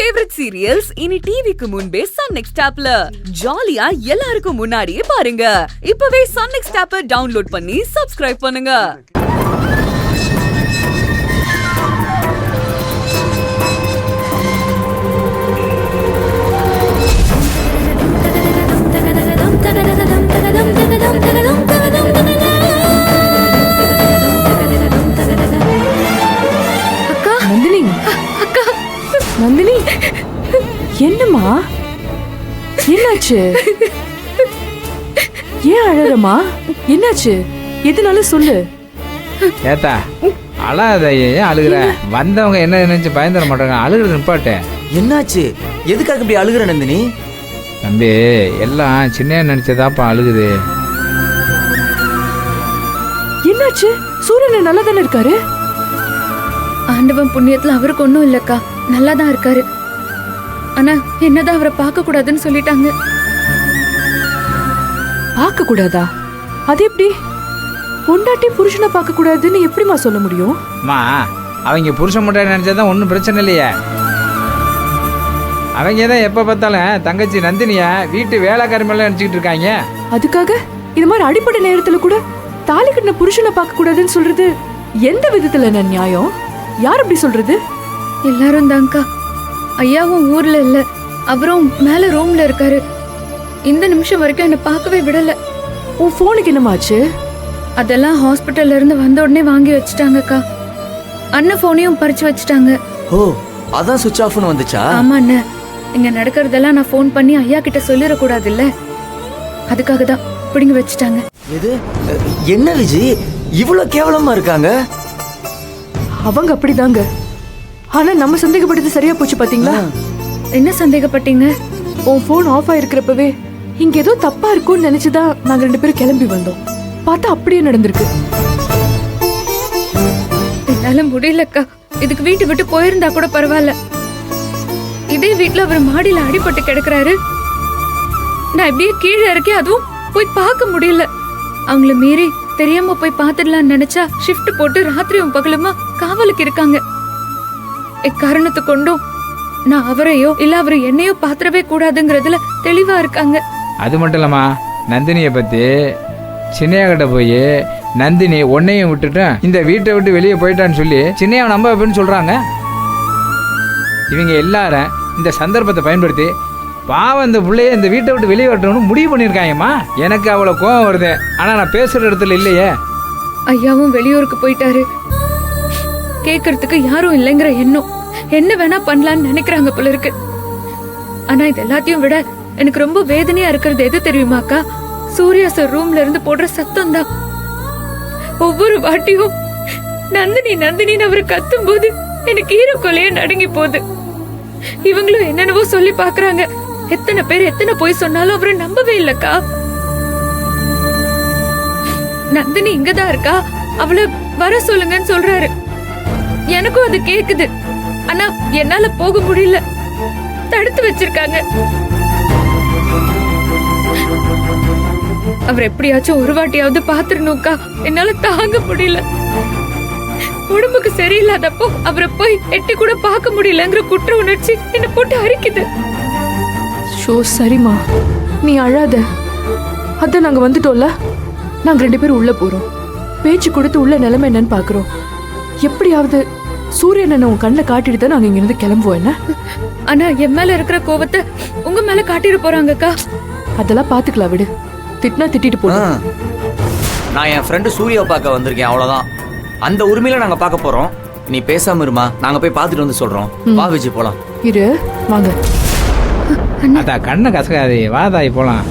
Favourite serials இனி டிவிக்கு முன்பே சன் நெக்ஸ்ட் ஆப்ல ஜாலியா எல்லாருக்கும் முன்னாடியே பாருங்க. இப்பவே சன் நெக்ஸ்ட் ஆப்பை டவுன்லோட் பண்ணி சப்ஸ்கிரைப் பண்ணுங்க. நந்தினி, என்னம்மா, என்னாச்சு? ஏன் அழறமா? என்னாச்சு? எதுனால சொல்லு. ஏத்தா அழாத, ஏன் அழுகுற? வந்தவங்க என்ன நினைச்சு பயந்துட மாட்டாங்க, அழுகுறது நிப்பாட்டு. என்னாச்சு? எதுக்காக இப்படி அழுகுற நந்தினி? தம்பி, எல்லாம் சின்ன நினைச்சதாப்பா அழுகுது. என்னாச்சு? சூரியன் நல்லா தானே இருக்காரு? ஆண்டவன் புண்ணியத்துல அவருக்கு ஒன்றும் இல்லக்கா, நல்லா தான் இருக்காரு. ஆனா என்னதான் அவரை பார்க்க கூடாதுன்னு சொல்லிட்டாங்க. பார்க்க கூடாதா? அது எப்படி? பொண்டாட்டி புருஷனை பார்க்க கூடாதுன்னு எப்படிமா சொல்ல முடியும்? அம்மா, அவங்க புருஷன் மட்டும் நினைச்சதான் ஒன்றும் பிரச்சனை இல்லையே. அவங்க தான் எப்போ பார்த்தாலும் தங்கச்சி நந்தினிய வீட்டு வேலைக்காரி மேலே நினச்சிக்கிட்டு இருக்காங்க. அதுக்காக இது மாதிரி அடிப்படை நேரத்துல கூட தாலி கட்டின புருஷனை பார்க்க கூடாதுன்னு சொல்றது எந்த விதத்துல என்ன நியாயம்? யார் அப்படி சொல்றது? எல்லாரும் தான்க்கா. ஐயாவும் ஊர்ல இல்ல, அவரும் மேல ரூம்ல இருக்காரு. இந்த நிமிஷம் வரைக்கும் என்ன பார்க்கவே விடல. உன் போனுக்கு என்னமாச்சு? அதெல்லாம் ஹாஸ்பிட்டல்ல இருந்து வந்த உடனே வாங்கி வச்சுட்டாங்கக்கா. அண்ணன் போனையும் பறிச்சு வச்சுட்டாங்க. ஓ, அதான் சுவிட்ச் ஆஃப்னு வந்துச்சா? ஆமா அண்ணன், இங்க நடக்கிறதெல்லாம் நான் ஃபோன் பண்ணி ஐயா கிட்ட சொல்லிடக்கூடாது இல்ல, அதுக்காக தான் பிடிங்கி வச்சுட்டாங்க. எது? என்ன விஜய் இவ்வளவு கேவலமா இருக்காங்க? அவங்க அப்படிதாங்க. ஆனா நம்ம சந்தேகப்பட்டது சரியா போச்சு பாத்தீங்களா? என்ன சந்தேகப்பட்டீங்க? உன் போன் ஆஃப் ஆயிருக்கிறப்பவே இங்க ஏதோ தப்பா இருக்கும்னு நினைச்சுதான் நாங்க 2 பேரும் கிளம்பி வந்தோம். பார்த்தா அப்படியே நடந்திருக்கு. என்னால முடியலக்கா. இதுக்கு வீட்டை விட்டு போயிருந்தா கூட பரவாயில்ல. இதே வீட்டுல அவர் மாடியில அடிபட்டு கிடக்குறாரு. நான் இப்படியே கீழே இறக்கி அதுவும் போய் பார்க்க முடியல. அவங்கள மீறி தெரியாம போய் பாத்துடலாம்னு நினைச்சா ஷிஃப்ட் போட்டு ராத்திரியும் பகலுமா காவலுக்கு இருக்காங்க. எக்காரணத்து கொண்டும் நான் அவரையோ இல்ல அவரு என்னையோ பாத்திரவே கூடாதுங்கிறதுல தெளிவா இருக்காங்க. அது மட்டும் இல்லம்மா, நந்தினியை பத்தி சின்னையா கிட்ட போய் நந்தினி உன்னையும் விட்டுட்டு இந்த வீட்டை விட்டு வெளியே போயிட்டான்னு சொல்லி சின்னையா நம்ப வைப்பேன்னு சொல்றாங்க. இவங்க எல்லாரும் இந்த சந்தர்ப்பத்தை பயன்படுத்தி பாவம் இந்த பிள்ளைய இந்த வீட்டை விட்டு வெளியே வரணும்னு முடிவு பண்ணியிருக்காங்கம்மா. எனக்கு அவ்வளோ கோவம் வருது, ஆனா நான் பேசுற இடத்துல இல்லையே. ஐயாவும் வெளியூருக்கு போயிட்டாரு, கேட்கறதுக்கு யாரும் இல்லைங்கிற எண்ணம் என்ன வேணா பண்ணலான்னு நினைக்கிறாங்க போல இருக்கு. ஆனா இது எல்லாத்தையும் விட எனக்கு ரொம்ப வேதனையா இருக்கிறது எது தெரியுமாக்கா? சூர்யா சார் ரூம்ல இருந்து போடுற சத்தம் தான். ஒவ்வொரு வாட்டியும் நந்தினி நந்தினின்னு அவரு கத்தும் போது எனக்கு ஈரக்கொலைய நடுங்கி போகுது. இவங்களும் என்னென்னவோ சொல்லி பாக்குறாங்க. எத்தனை பேர் எத்தனை போய் சொன்னாலும் அவரை நம்பவே இல்லக்கா. நந்தினி இங்கதான் இருக்கா, அவளை வர சொல்லுங்கன்னு சொல்றாரு. எனக்கும் அது கேக்குது, ஆனா என்னால போக முடியல, தடுத்து வச்சிருக்காங்க. அவர் எப்படியாச்சும் ஒரு வாட்டியாவது பாத்துறணும்க்கா, என்னால தாங்க முடியல. உடம்புக்கு சரியில்லாதப்போ அவரை போய் எட்டி கூட பார்க்க முடியலங்கிற குற்ற உணர்ச்சி என்ன போட்டு அரிக்குது. ஷோ, சரிம்மா, நீ அழாத. அதான் நாங்க வந்துட்டோம்ல, நாங்க 2 பேரும் உள்ள போறோம். பேச்சு கொடுத்து உள்ள நிலைமை என்னன்னு பாக்குறோம். எப்படியாவது சூரியன் உன் கண்ணில் காட்டிட்டு தான் நாங்க இங்க இருந்து கிளம்புவோம். என்ன? ஆனா என் மேல இருக்கிற கோபத்தை உங்க மேல காட்டிட்டு போறாங்கக்கா. அதெல்லாம் பாத்துக்கலாம், விடு. திட்டினா திட்டிட்டு போறோம். நான் என் ஃப்ரெண்டு சூர்யாவை பார்க்க வந்திருக்கேன், அவ்வளவுதான். அந்த உரிமையில நாங்க பார்க்க போறோம். நீ பேசாம இருமா, நாங்க போய் பார்த்துட்டு வந்து சொல்றோம். வா விஜய், போலாம். இரு, வாங்க. அதான் கண்ணை கசக்காதே, வாதாய் போலாம்.